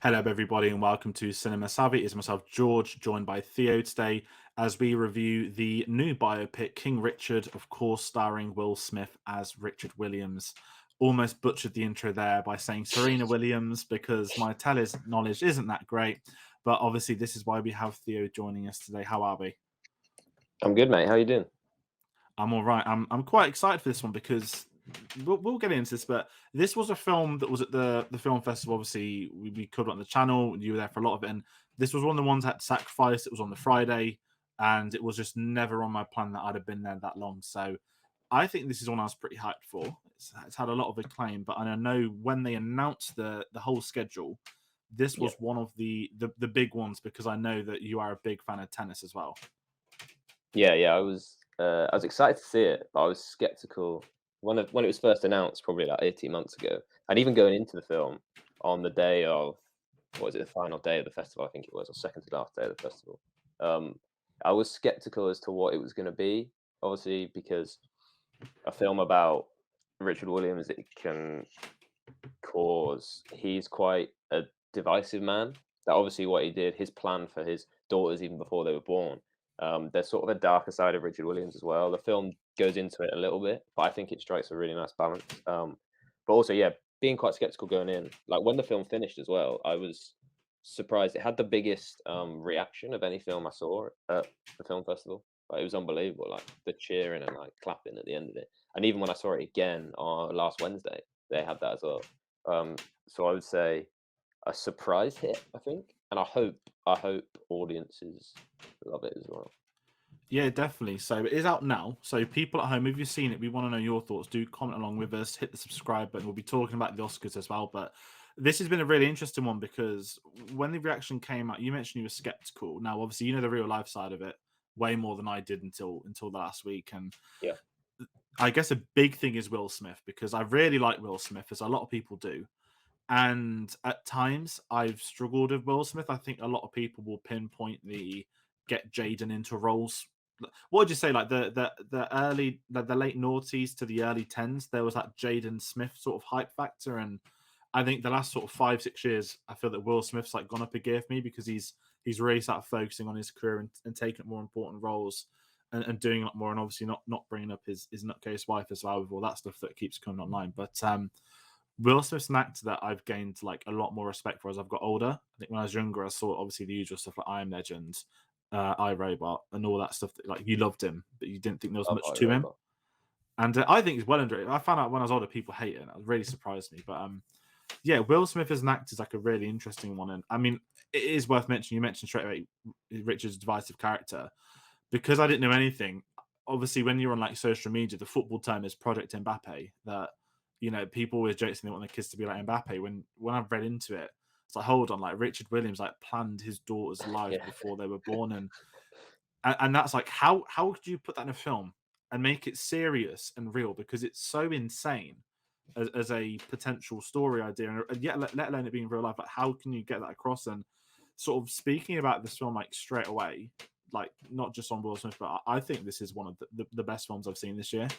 Hello, everybody, and welcome to Cinema Savvy. It's myself, George, joined by Theo today as we review the new biopic, King Richard, of course, starring Will Smith as Richard Williams. Almost butchered the intro there by saying Serena Williams because my tennis knowledge isn't that great. But obviously, this is why we have Theo joining us today. How are we? I'm good, mate. How you doing? I'm all right. I'm quite excited for this one because we'll get into this, but this was a film that was at the film festival. Obviously, we covered it on the channel. You were there for a lot of it, and this was one of the ones that had sacrificed. It was on the Friday, and it was just never on my plan that I'd have been there that long. So I think this is one I was pretty hyped for. It's had a lot of acclaim, but I know when they announced the whole schedule, this Yeah, was one of the big ones because I know that you are a big fan of tennis as well. yeah. I was excited to see it, but I was skeptical when it was first announced, probably like 18 months ago, and even going into the film on the day of what was it, the final day of the festival, I think it was, or second to last day of the festival. Um, I was skeptical as to what it was going to be, obviously, because a film about Richard Williams, it can cause he's quite a divisive man. That obviously what he did, his plan for his daughters even before they were born. There's sort of a darker side of Richard Williams as well. The film goes into it a little bit, but I think it strikes a really nice balance. But also, yeah, being quite skeptical going in, like when the film finished as well, I was surprised. It had the biggest reaction of any film I saw at the film festival. Like, it was unbelievable, like the cheering and like clapping at the end of it. And even when I saw it again on last Wednesday, they had that as well. Um, so I would say a surprise hit, I think, and I hope audiences love it as well. Yeah, definitely. So it is out now. So people at home, if you've seen it, we want to know your thoughts. Do comment along with us. Hit the subscribe button. We'll be talking about the Oscars as well. But this has been a really interesting one because when the reaction came out, you mentioned you were skeptical. Now, obviously, you know the real life side of it way more than I did until the last week. And Yeah, I guess a big thing is Will Smith because I really like Will Smith, as a lot of people do. And at times, I've struggled with Will Smith. I think a lot of people will pinpoint the get Jaden into roles. What would you say? Like the late noughties to the early tens, there was that Jaden Smith sort of hype factor, and I think the last sort of 5 6 years, I feel that Will Smith's like gone up a gear for me because he's really started focusing on his career and taking up more important roles and doing a lot more, and obviously not bringing up his nutcase wife as well with all that stuff that keeps coming online. But Will Smith's an actor that I've gained like a lot more respect for as I've got older. I think when I was younger, I saw obviously the usual stuff like I Am Legend, I Robot, and all that stuff. That, like you loved him, but you didn't think there was love much to him. iRobot. And I think he's well underrated. I found out when I was older, people hate it. And it really surprised me. But yeah, Will Smith as an actor is like a really interesting one. And I mean, it is worth mentioning. You mentioned straight away Richard's divisive character because I didn't know anything. Obviously, when you're on like social media, the football term is Project Mbappe. That people always joke they want their kids to be like Mbappe. When I've read into it, it's like hold on, like Richard Williams like planned his daughter's life Yeah, before they were born, and that's like how could you put that in a film and make it serious and real because it's so insane as a potential story idea and yet let alone it being real life. Like how can you get that across and sort of speaking about this film like straight away, like not just on Will Smith, but I think this is one of the best films I've seen this year.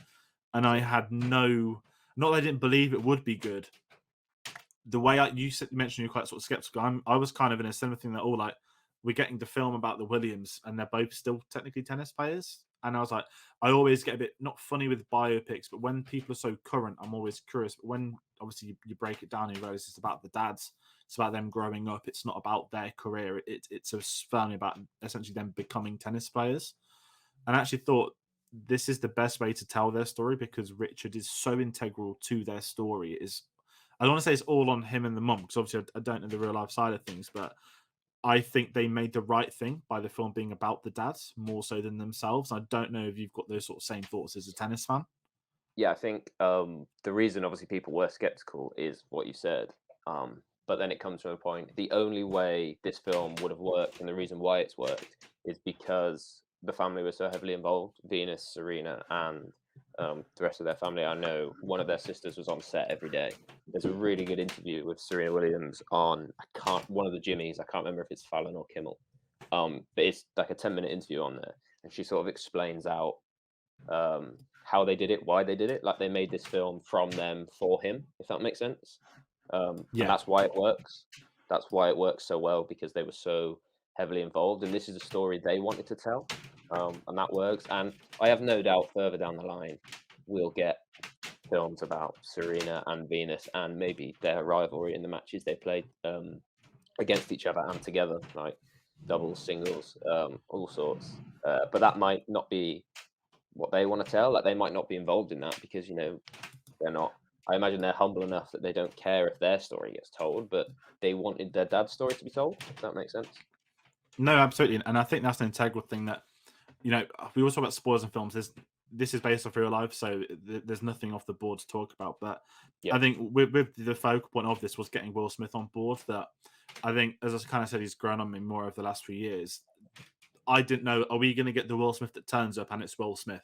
And I same. had not that I didn't believe it would be good. The way you mentioned you're quite sort of skeptical. I was kind of in a similar thing that like we're getting to film about the Williams and they're both still technically tennis players. And I was like, I always get a bit not funny with biopics, but when people are so current, I'm always curious. But when obviously you break it down and you realize it's about the dads, it's about them growing up. It's not about their career. It's a firmly about essentially them becoming tennis players. And I actually thought this is the best way to tell their story because Richard is so integral to their story. It is I don't want to say it's all on him and the mum because obviously I don't know the real life side of things, but I think they made the right thing by the film being about the dads more so than themselves. I don't know if you've got those sort of same thoughts as a tennis fan. Yeah, I think the reason obviously people were skeptical is what you said. But then it comes to a point. The only way this film would have worked, and the reason why it's worked, is because the family was so heavily involved. Venus, Serena, and the rest of their family. I know one of their sisters was on set every day. There's a really good interview with Serena Williams on I can't one of the Jimmys. I can't remember if it's Fallon or Kimmel. But it's like a 10-minute interview on there, and she sort of explains out how they did it, why they did it. Like they made this film from them for him, if that makes sense. And Yeah, that's why it works. That's why it works so well, because they were so heavily involved, and this is a story they wanted to tell, and that works. And I have no doubt further down the line we'll get films about Serena and Venus, and maybe their rivalry in the matches they played against each other and together, like doubles, singles, all sorts. But that might not be what they want to tell. Like they might not be involved in that because they're not. I imagine they're humble enough that they don't care if their story gets told, but they wanted their dad's story to be told. If that makes sense. No, absolutely, and I think that's an integral thing that we also talk about spoilers in films. This is based off real life, so there's nothing off the board to talk about. But Yeah. I think with the focal point of this was getting Will Smith on board. That I think, as I kind of said, he's grown on me more over the last few years. I didn't know, are we going to get the Will Smith that turns up and it's Will Smith?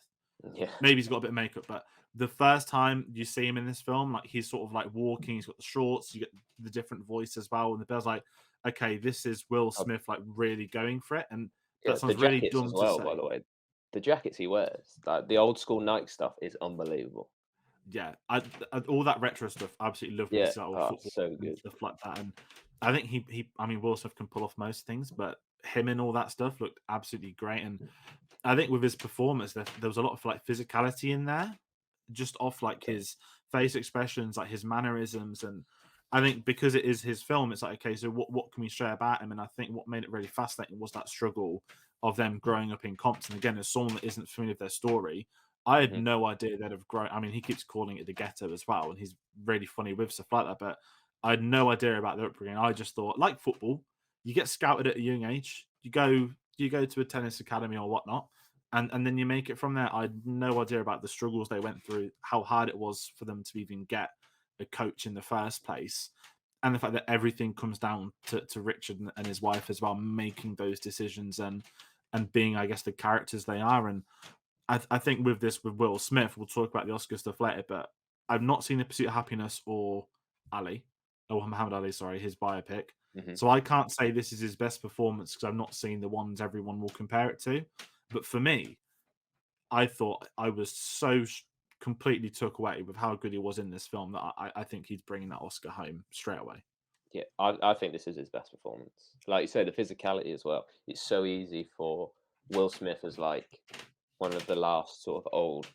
Yeah. Maybe he's got a bit of makeup, but the first time you see him in this film, like he's sort of like walking, he's got the shorts, you get the different voice as well, and the bell's like, okay, this is Will Uh, Smith like really going for it, and yeah. that The sounds really jackets dumb as to well, by say. the way. The jackets he wears, like the old school Nike stuff, is unbelievable. Yeah, all that retro stuff, I absolutely love Yeah. because that old Oh, football so and good. stuff like that. And I think I mean, Will Smith can pull off most things, but him and all that stuff looked absolutely great. And I think with his performance, there was a lot of like physicality in there, just off like Yeah. his face expressions, like his mannerisms. And I think because it is his film, it's like, okay, so what can we share about him? And I think what made it really fascinating was that struggle of them growing up in Compton. Again, as someone that isn't familiar with their story, I had Hmm. no idea they'd have grown. I mean, he keeps calling it the ghetto as well, and he's really funny with stuff like that. But I had no idea about their upbringing. I just thought, like football, you get scouted at a young age. You go to a tennis academy or whatnot, and then you make it from there. I had no idea about the struggles they went through, how hard it was for them to even get a coach in the first place, and the fact that everything comes down to Richard and his wife as well, making those decisions and being, I guess, the characters they are. And I think with this, with Will Smith, we'll talk about the Oscar stuff later, but I've not seen The Pursuit of Happiness or Ali, or Muhammad Ali, sorry, his biopic. Hmm. So I can't say this is his best performance because I've not seen the ones everyone will compare it to. But for me, I thought I was so completely took away with how good he was in this film that I think he's bringing that Oscar home straight away. Yeah, I think this is his best performance. Like you say, the physicality as well. It's so easy for Will Smith as like one of the last sort of old.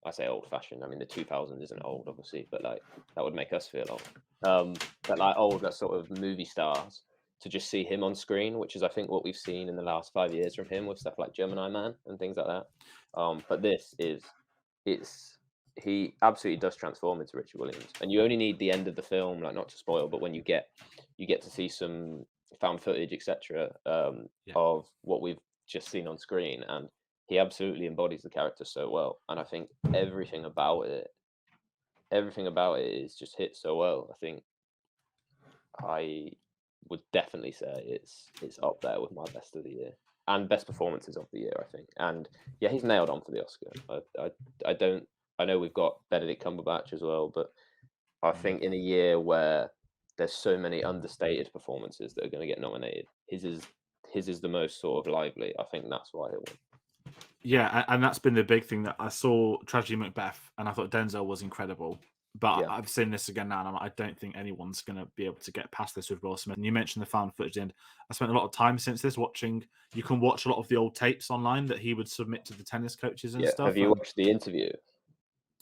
I say old fashioned. I mean, the 2000s isn't old, obviously, but like that would make us feel old. But like older sort of movie stars to just see him on screen, which is I think what we've seen in the last 5 years from him with stuff like Gemini Man and things like that. But this is it's he absolutely does transform into Richard Williams, and you only need the end of the film, like not to spoil, but when you get to see some found footage, etc., Yeah. of what we've just seen on screen, and he absolutely embodies the character so well. And I think everything about it is just hit so well. I think I would definitely say it's up there with my best of the year and best performances of the year. I think, and yeah, he's nailed on for the Oscar. I don't. I know we've got Benedict Cumberbatch as well, but I Mm. think in a year where there's so many understated performances that are going to get nominated, his is the most sort of lively. I think that's why he'll win. Yeah, and that's been the big thing that I saw Tragedy Macbeth, and I thought Denzel was incredible. But Yeah, I've seen this again now, and I don't think anyone's going to be able to get past this with Will Smith. And you mentioned the found footage, and I spent a lot of time since this watching. You can watch a lot of the old tapes online that he would submit to the tennis coaches and yeah. Have stuff. you And watched the interview?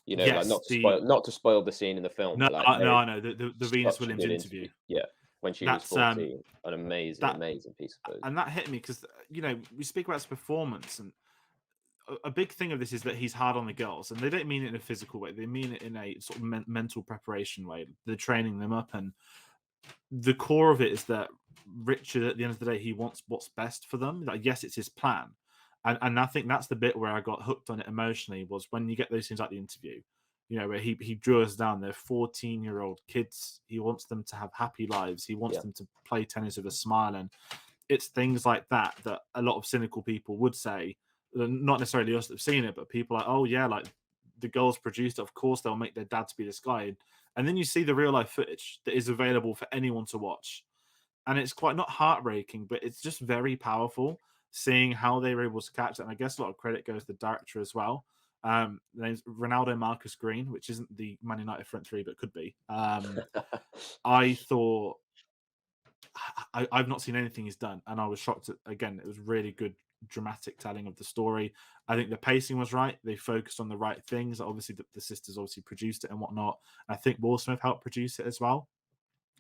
Like yes, the not to spoil the scene in the film, no, but like no, there is I know the Venus such a Williams good interview. interview. Yeah, when she was That's 14, an amazing, that amazing piece of footage. and that hit me because we speak about his performance, and a big thing of this is that he's hard on the girls, and they don't mean it in a physical way. They mean it in a sort of mental preparation way. They're training them up, and the core of it is that Richard, at the end of the day, he wants what's best for them. Like, yes, it's his plan, and I think that's the bit where I got hooked on it emotionally was when you get those things like the interview, where he drew us down. They're 14-year-old kids. He wants them to have happy lives. He wants Yeah, them to play tennis with a smile, and it's things like that that a lot of cynical people would say, not necessarily us that have seen it, but people like, oh yeah, like the girls produced it. Of course, they'll make their dads be this guy. And then you see the real life footage that is available for anyone to watch. And it's quite not heartbreaking, but it's just very powerful seeing how they were able to catch it. And I guess a lot of credit goes to the director as well. The name's Ronaldo Marcus Green, which isn't the Man United front three, but could be. I thought I've not seen anything he's done, and I was shocked at, again, it was really good dramatic telling of the story. I think the pacing was right. They focused on the right things. Obviously, the sisters obviously produced it and whatnot. I think Will Smith helped produce it as well.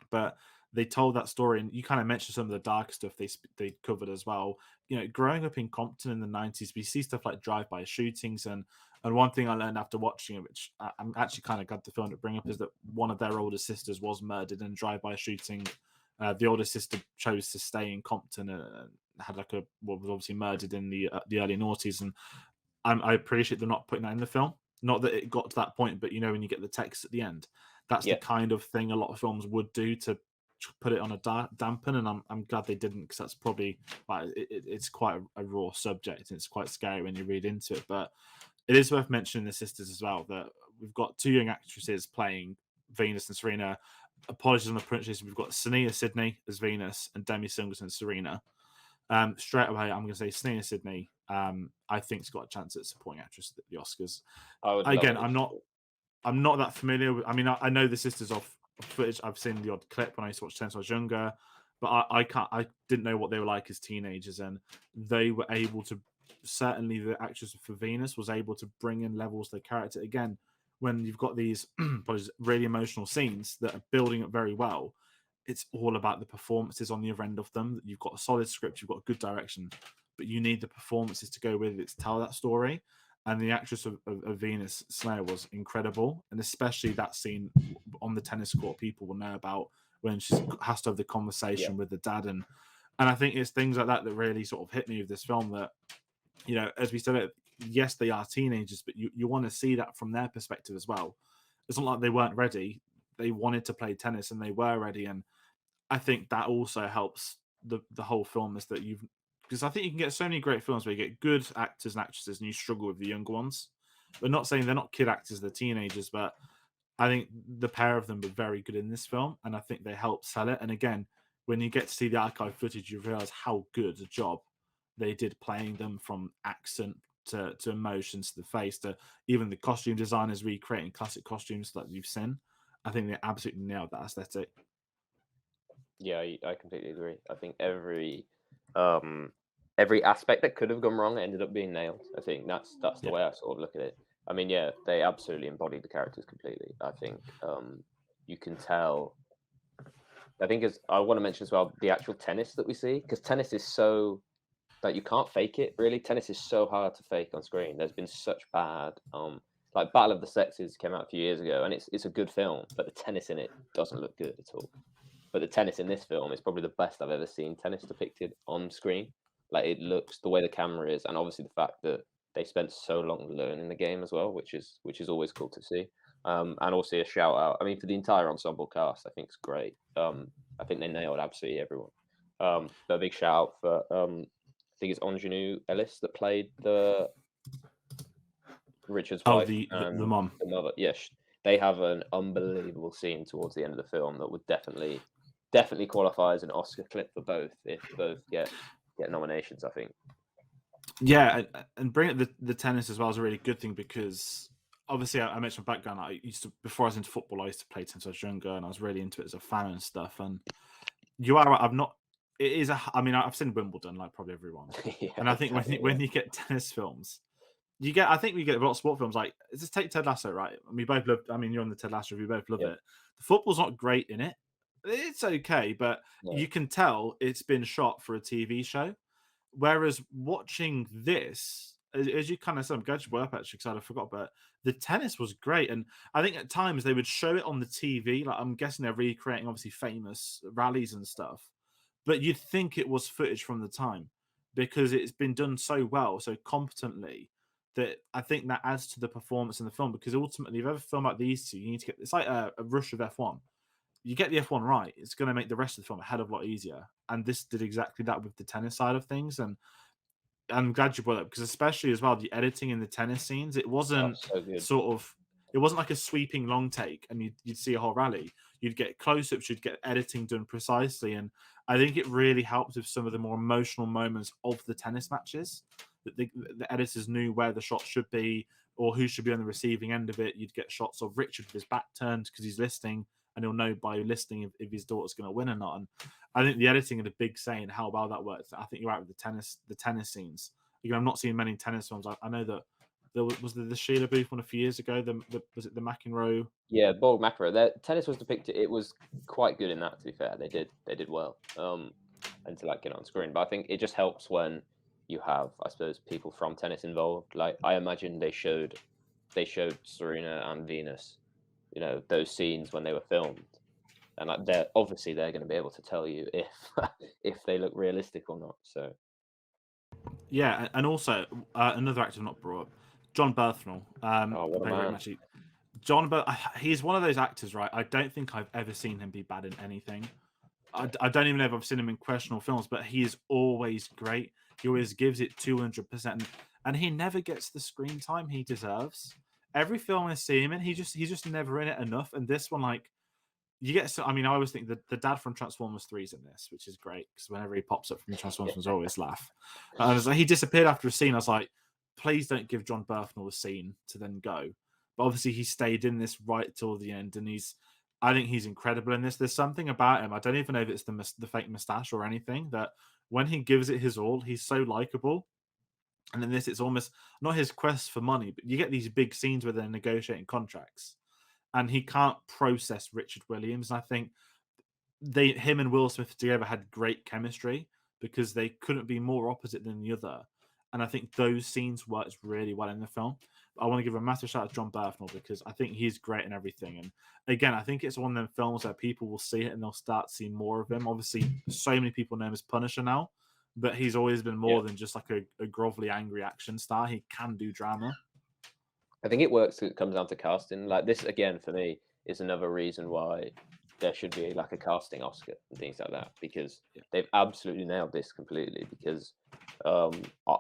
But they told that story, and you kind of mentioned some of the dark stuff they covered as well. You know, growing up in Compton in the 90s, we see stuff like drive-by shootings, and one thing I learned after watching it, which I'm actually kind of glad the film to bring up, is that one of their older sisters was murdered in a drive-by shooting. The older sister chose to stay in Compton and had like was obviously murdered in the early noughties, and I appreciate them not putting that in the film. Not that it got to that point, but you know, when you get the text at the end, that's the Yeah, kind of thing a lot of films would do to put it on a dampen, and I'm glad they didn't, because that's probably it's quite a raw subject, and it's quite scary when you read into it. But it is worth mentioning the sisters as well, that we've got two young actresses playing Venus and Serena. Apologies on the pronunciation. We've got Sania Sidney as Venus and Demi Singleton as Serena. Straight away, I'm going to say Sania Sidney. I think has got a chance at supporting actress at the Oscars. I would love Again, it. If she did. I'm not that familiar with. I mean, I know the sisters off footage. I've seen the odd clip when I used to watch since I was younger, but I can't. I didn't know what they were like as teenagers, and they were able to. Certainly, the actress for Venus was able to bring in levels to the character again. When you've got these really emotional scenes that are building up very well, it's all about the performances on the other end of them. You've got a solid script, you've got good direction, but you need the performances to go with it to tell that story. And the actress of Venus Slayer was incredible, and especially that scene on the tennis court, people will know about when she has to have the Yeah, conversation with the dad, and I think it's things like that that really sort of hit me with this film. That, you know, as we said, yes, they are teenagers, but you want to see that from their perspective as well. It's not like they weren't ready; they wanted to play tennis and they were ready, and I think that also helps the whole film, is that you've, because I think you can get so many great films where you get good actors and actresses and you struggle with the younger ones. We're not saying they're not kid actors, they're teenagers, but I think the pair of them were very good in this film, and I think they helped sell it. And again, when you get to see the archive footage, you realize how good a job they did playing them, from accent to emotions to the face to even the costume designers recreating classic costumes that you've seen. I think they absolutely nailed that aesthetic. yeah, I completely agree. I think um, every aspect that could have gone wrong ended up being nailed. I think that's the Yeah. way I sort of look at it. I mean, yeah, they absolutely embodied the characters completely. I think you can tell. I think as I want to mention as well the actual tennis that we see, because tennis is so like you can't fake it really. Tennis is so hard to fake on screen. There's been such bad like Battle of the Sexes came out a few years ago, and it's a good film, but the tennis in it doesn't look good at all. But the tennis in this film is probably the best I've ever seen tennis depicted on screen. Like it looks the way the camera is, and obviously the fact that they spent so long learning the game as well, which is always cool to see. And also a shout out. I mean, for the entire ensemble cast, I think it's great. I think they nailed absolutely everyone. But a big shout out for I think it's Ingenue Ellis that played the Richard's Oh, wife the and mom. the mother. Yes, they have an unbelievable scene towards the end of the film that would definitely qualify as an Oscar clip for both if both get nominations. I think. Yeah, and bring it the tennis as well is a really good thing, because obviously I mentioned my background. I used to, before I was into football, I used to play tennis when I was younger, and I was really into it as a fan and stuff. And you are right, I've not. It is a. I mean, I've seen Wimbledon like probably everyone, Yeah, and I think exactly. when you get tennis films, you get. I think we get a lot of sport films. Like, just take Ted Lasso, right? We both love. I mean, you're on the Ted Lasso. We both love Yeah, it. The football's not great in it. It's okay, but no, you can tell it's been shot for a TV show. Whereas watching this, as you kind of said, I'm glad you were up actually, because I forgot, but the tennis was great. And I think at times they would show it on the TV. Like, I'm guessing they're recreating obviously famous rallies and stuff, but you'd think it was footage from the time, because it's been done so well, so competently, that I think that adds to the performance in the film. Because ultimately, if you ever film like these two, you need to get, it's like a rush of F1. You get the F1 right, it's going to make the rest of the film a hell of a lot easier. And this did exactly that with the tennis side of things. And I'm glad you brought it up, because especially as well, the editing in the tennis scenes, it oh, wasn't so good. sort of, it wasn't like a sweeping long take and you'd see a whole rally. You'd get close-ups, you'd get editing done precisely. And I think it really helped with some of the more emotional moments of the tennis matches, that the editors knew where the shot should be or who should be on the receiving end of it. You'd get shots of Richard with his back turned because he's listening, and he'll know by listening if his daughter's going to win or not. And I think the editing is a big saying how well that works. I think you're right with the tennis scenes. Again, I'm not seeing many tennis films. I know that there was the Sheila Booth one a few years ago. Was it the McEnroe? Yeah, Bold Macro. Their tennis was depicted. It was quite good in that. To be fair, they did well. And to like get on screen, but I think it just helps when you have, I suppose, people from tennis involved. Like I imagine they showed Serena and Venus, you know, those scenes when they were filmed, and like they're going to be able to tell you if if they look realistic or not. So Yeah, and also another actor I've not brought up, John Berthnall. oh, what a Very man! actually, he's one of those actors, right? I don't think I've ever seen him be bad in anything. I don't even know if I've seen him in questionable films, but he is always great. He always gives it 200%, and he never gets the screen time he deserves. Every film I see him in, he's just never in it enough. And this one, like, you get so I mean, I always think that the dad from Transformers 3 is in this, which is great because whenever he pops up from Transformers, I always laugh. And I was like, he disappeared after a scene. I was like, please don't give John Berthnall a scene to then go. But obviously, he stayed in this right till the end, and I think he's incredible in this. There's something about him. I don't even know if it's the fake mustache or anything that when he gives it his all, he's so likable. And in this, it's almost not his quest for money, but you get these big scenes where they're negotiating contracts, and he can't process Richard Williams. And I think him and Will Smith together had great chemistry because they couldn't be more opposite than the other. And I think those scenes worked really well in the film. I want to give a massive shout out to John Berthnall because I think he's great in everything. And again, I think it's one of them films where people will see it and they'll start seeing more of him. Obviously, so many people know him as Punisher now, but he's always been Yeah, more than just like a grovelly, angry action star. He can do drama. I think it works. It comes down to casting. Like this again for me is another reason why there should be like a casting Oscar and things like that because Yeah. they've absolutely nailed this completely. Because um, I,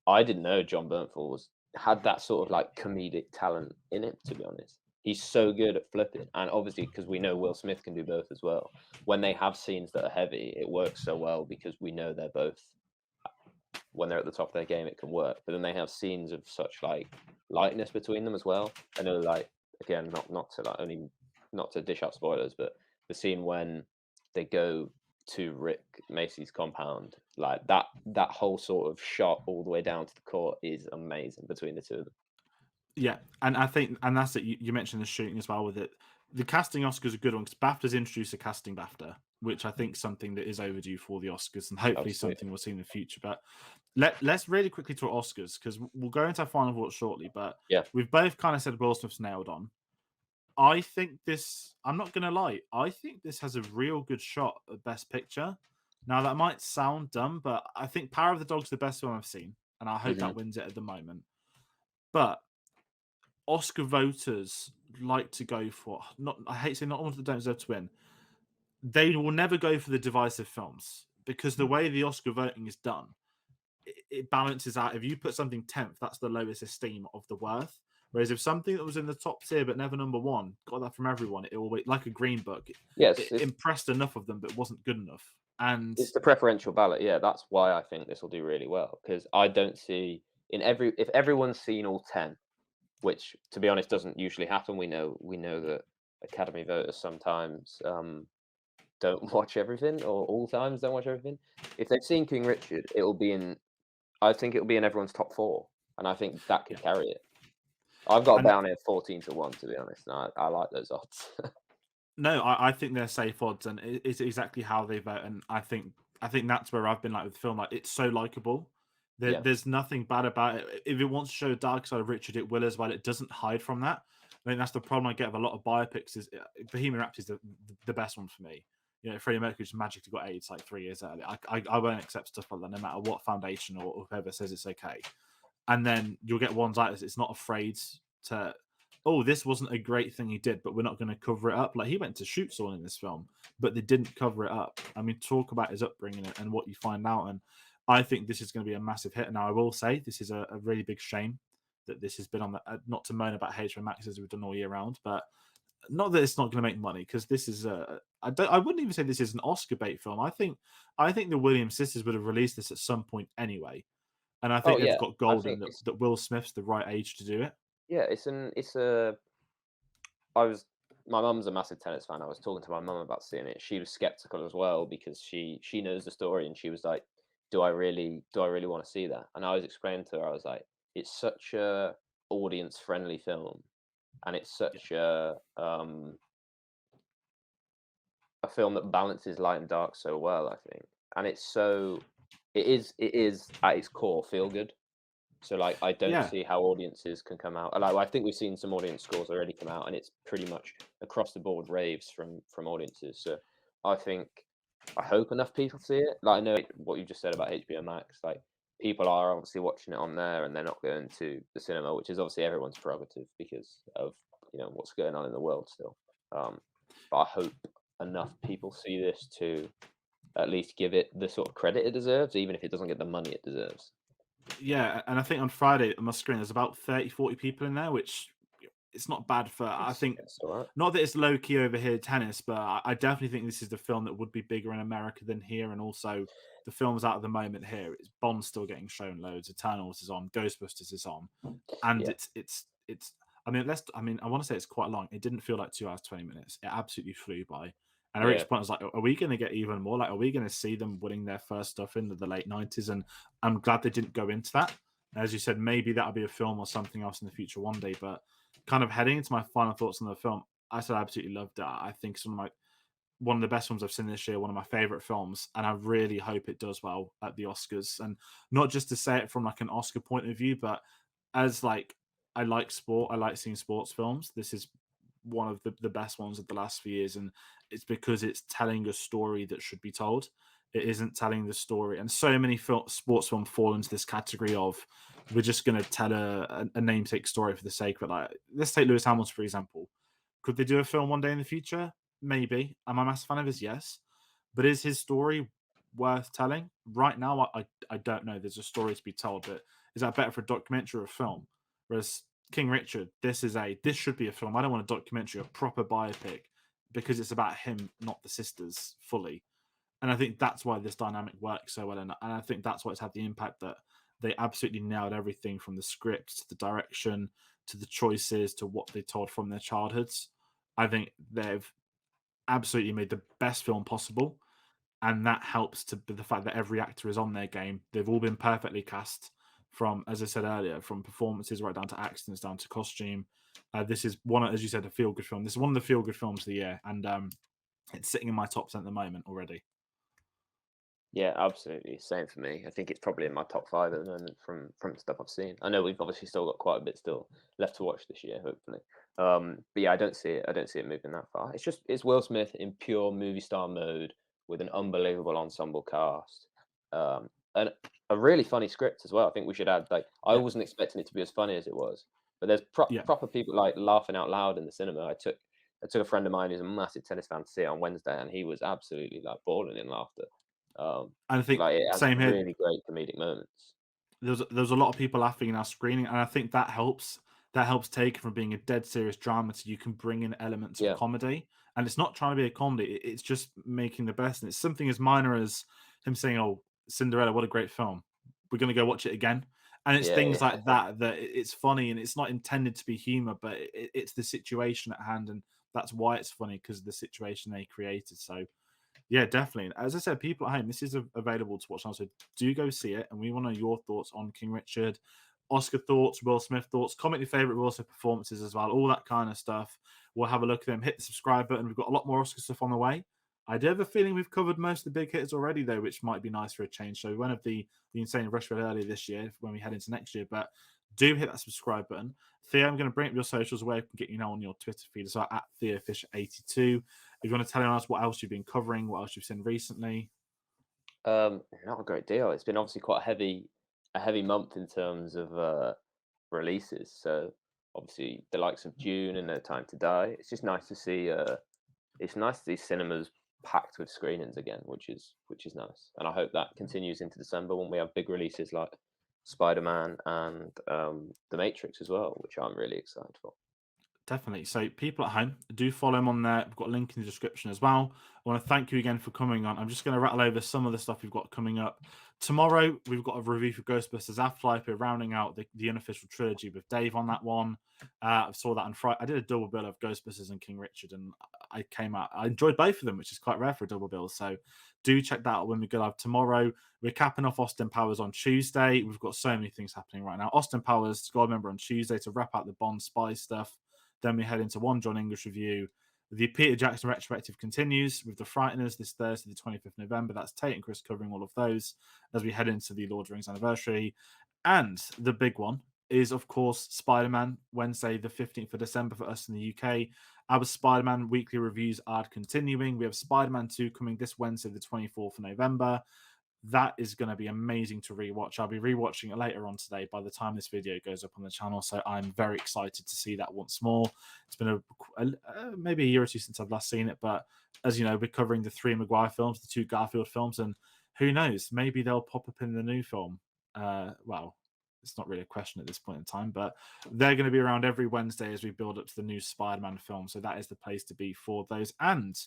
I didn't know John Bernthal had that sort of like comedic talent in him. To be honest, he's so good at flipping, and obviously because we know Will Smith can do both as well. When they have scenes that are heavy, it works so well because we know they're both when they're at the top of their game, it can work. But then they have scenes of such like lightness between them as well. I know, like again, not to like only not to dish out spoilers, but the scene when they go to Rick Macy's compound, like that whole sort of shot all the way down to the court is amazing between the two of them. Yeah, and I think, and that's it. You mentioned the shooting as well with it. The casting Oscars are a good one because BAFTA's introduced a casting BAFTA, which I think is something that is overdue for the Oscars, and hopefully Absolutely. something we'll see in the future. But let's really quickly talk Oscars because we'll go into our final thoughts shortly. But Yeah. we've both kind of said Will Smith's nailed on. I think this. I'm not going to lie. I think this has a real good shot at Best Picture. Now that might sound dumb, but I think Power of the Dog's the best film I've seen, and I hope Hmm. that wins it at the moment. But Oscar voters like to go for not. I hate saying not all of them don't deserve to win. They will never go for the divisive films because the way the Oscar voting is done, it balances out. If you put something 10th, that's the lowest esteem of the worth. Whereas if something that was in the top tier but never number one got that from everyone, it always like a Green Book. Yes, It impressed enough of them, but wasn't good enough. And it's the preferential ballot. Yeah, that's why I think this will do really well because I don't see in every if everyone's seen all 10, which to be honest doesn't usually happen. We know that Academy voters sometimes don't watch everything, or all times don't watch everything. If they've seen King Richard, it'll be in. I think it'll be in everyone's top four, and I think that could yeah, carry it. I've got it and down here 14-1 to be honest, and I like those odds. no, I think they're safe odds, and it's exactly how they vote. And I think that's where I've been like with the film. Like it's so likable. Yeah, There's nothing bad about it. If it wants to show a dark side of Richard, it will as well. It doesn't hide from that. I think that's the problem I get with a lot of biopics. Is Bohemian Rhapsody is the best one for me. You know, Freddie Mercury just magically got AIDS like 3 years early. I won't accept stuff like that, no matter what foundation or whoever says it's okay. And then you'll get ones like this. It's not afraid to, oh, this wasn't a great thing he did, but we're not going to cover it up. Like he went to shoot someone in this film, but they didn't cover it up. I mean, talk about his upbringing and what you find out. And I think this is going to be a massive hit. Now, I will say this is a really big shame that this has been on the, not to moan about HBO Max as we've done all year round, but not that it's not going to make money because this is I wouldn't even say this is an Oscar bait film. I think the Williams sisters would have released this at some point anyway, and I oh think they've yeah, got I golden think it's that Will Smith's the right age to do it. yeah, it's a. I was my mum's a massive tennis fan. I was talking to my mum about seeing it. She was skeptical as well because she knows the story, and she was like, do I really want to see that?" And I was explaining to her, I was like, it's such a audience friendly film, and it's Yeah, such a film that balances light and dark so well, I think. And it is at its core feel good. So, like, I don't yeah, see how audiences can come out. Like, I think we've seen some audience scores already come out, and it's pretty much across the board raves from audiences. So, I think I hope enough people see it. Like, I know what you just said about HBO Max. Like, people are obviously watching it on there, and they're not going to the cinema, which is obviously everyone's prerogative because of what's going on in the world still. Um, but I hope enough people see this to at least give it the sort of credit it deserves, even if it doesn't get the money it deserves. yeah. And I think on Friday on my screen, there's about 30, 40 people in there, which it's not bad for. I think It's all right. not that it's low key over here tennis, but I definitely think this is the film that would be bigger in America than here, and also the films out at the moment here. It's Bond's still getting shown loads. Eternals is on. Ghostbusters is on, and Yeah, it's. I mean, I want to say it's quite long. It didn't feel like 2 hours 20 minutes. It absolutely flew by. And I yeah. reached a point. I was like, "Are we going to get even more? Like, are we going to see them winning their first stuff in the late 90s?" And I'm glad they didn't go into that. As you said, maybe that'll be a film or something else in the future one day. But kind of heading into my final thoughts on the film, I said I absolutely loved it. I think it's one of the best films I've seen this year, one of my favorite films, and I really hope it does well at the Oscars. And not just to say it from like an Oscar point of view, but as like I like sport, I like seeing sports films. This is one of the best ones of the last few years, and it's because it's telling a story that should be told. It isn't telling the story, and so many sports films fall into this category of we're just going to tell a namesake story for the sake of it. Like, let's take Lewis Hamilton for example. Could they do a film one day in the future? Maybe. Am I a massive fan of his? Yes. But is his story worth telling? Right now, I don't know. There's a story to be told, but is that better for a documentary or a film? Whereas King Richard, this should be a film. I don't want a documentary, a proper biopic, because it's about him, not the sisters fully. And I think that's why this dynamic works so well, and I think that's why it's had the impact that they absolutely nailed everything from the script to the direction to the choices to what they told from their childhoods. I think they've absolutely made the best film possible, and that helps to the fact that every actor is on their game. They've all been perfectly cast from, as I said earlier, from performances right down to accidents, down to costume. This is one, as you said, a feel good film. This is one of the feel good films of the year, and it's sitting in my top 10 at the moment already. Yeah, absolutely. Same for me. I think it's probably in my top five at the moment from stuff I've seen. I know we've obviously still got quite a bit still left to watch this year, hopefully. But yeah, I don't see it. I don't see it moving that far. It's Will Smith in pure movie star mode with an unbelievable ensemble cast, and a really funny script as well. I think we should add. Like, I Yeah, wasn't expecting it to be as funny as it was, but there's yeah. proper people like laughing out loud in the cinema. I took a friend of mine who's a massive tennis fan to see it on Wednesday, and he was absolutely like bawling in laughter. And I think Like, it has same here. really great comedic moments. There's a lot of people laughing in our screening, and I think that helps. That helps take it from being a dead serious drama to you can bring in elements of Yeah, comedy, and it's not trying to be a comedy. It's just making the best, and it's something as minor as him saying, "Oh, Cinderella, what a great film. We're gonna go watch it again." And it's yeah, things yeah, like that that it's funny, and it's not intended to be humor, but it's the situation at hand, and that's why it's funny because of the situation they created. So yeah, definitely. As I said, people at home, this is available to watch now. So do go see it. And we want to know your thoughts on King Richard, Oscar thoughts, Will Smith thoughts, comment your favorite Will Smith performances as well, all that kind of stuff. We'll have a look at them. Hit the subscribe button. We've got a lot more Oscar stuff on the way. I do have a feeling we've covered most of the big hitters already, though, which might be nice for a change. So we won't have the insane rush for earlier this year when we head into next year. But do hit that subscribe button. Theo, I'm going to bring up your socials where I can get you now on your Twitter feed as well at TheoFish82. If you want to tell us what else you've been covering, what else you've seen recently. not a great deal. It's been obviously quite a heavy month in terms of releases. So obviously the likes of June and No Time to Die. It's just nice to see. It's nice to see cinemas packed with screenings again, which is nice. And I hope that continues into December when we have big releases like Spider Man and The Matrix as well, which I'm really excited for. Definitely. So, people at home, do follow him on there. We've got a link in the description as well. I want to thank you again for coming on. I'm just going to rattle over some of the stuff we've got coming up. Tomorrow, we've got a review for Ghostbusters Afterlife. We're rounding out the unofficial trilogy with Dave on that one. I saw that on Friday. I did a double bill of Ghostbusters and King Richard, and I came out. I enjoyed both of them, which is quite rare for a double bill. So, do check that out when we go live tomorrow. We're capping off Austin Powers on Tuesday. We've got so many things happening right now. Austin Powers, squad member on Tuesday to wrap out the Bond spy stuff. Then we head into one John English review. The Peter Jackson retrospective continues with The Frighteners this Thursday, the 25th November. That's Tate and Chris covering all of those as we head into the Lord of the Rings anniversary. And the big one is, of course, Spider-Man, Wednesday, the 15th of December for us in the UK. Our Spider-Man weekly reviews are continuing. We have Spider-Man 2 coming this Wednesday, the 24th of November. That is going to be amazing to rewatch. I'll be rewatching it later on today by the time this video goes up on the channel. So I'm very excited to see that once more. It's been maybe a year or two since I've last seen it. But as you know, we're covering the 3 Maguire films, the 2 Garfield films. And who knows, maybe they'll pop up in the new film. Well, it's not really a question at this point in time, but they're going to be around every Wednesday as we build up to the new Spider-Man film. So that is the place to be for those. And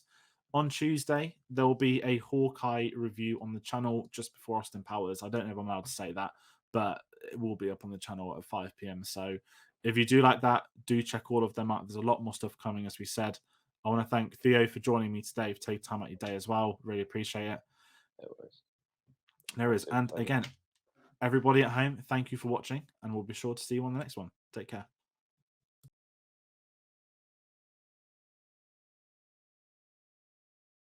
on Tuesday, there will be a Hawkeye review on the channel just before Austin Powers. I don't know if I'm allowed to say that, but it will be up on the channel at 5 p.m. So if you do like that, do check all of them out. There's a lot more stuff coming, as we said. I want to thank Theo for joining me today, for taking time out your day as well. Really appreciate it. There is. And again, everybody at home, thank you for watching, and we'll be sure to see you on the next one. Take care.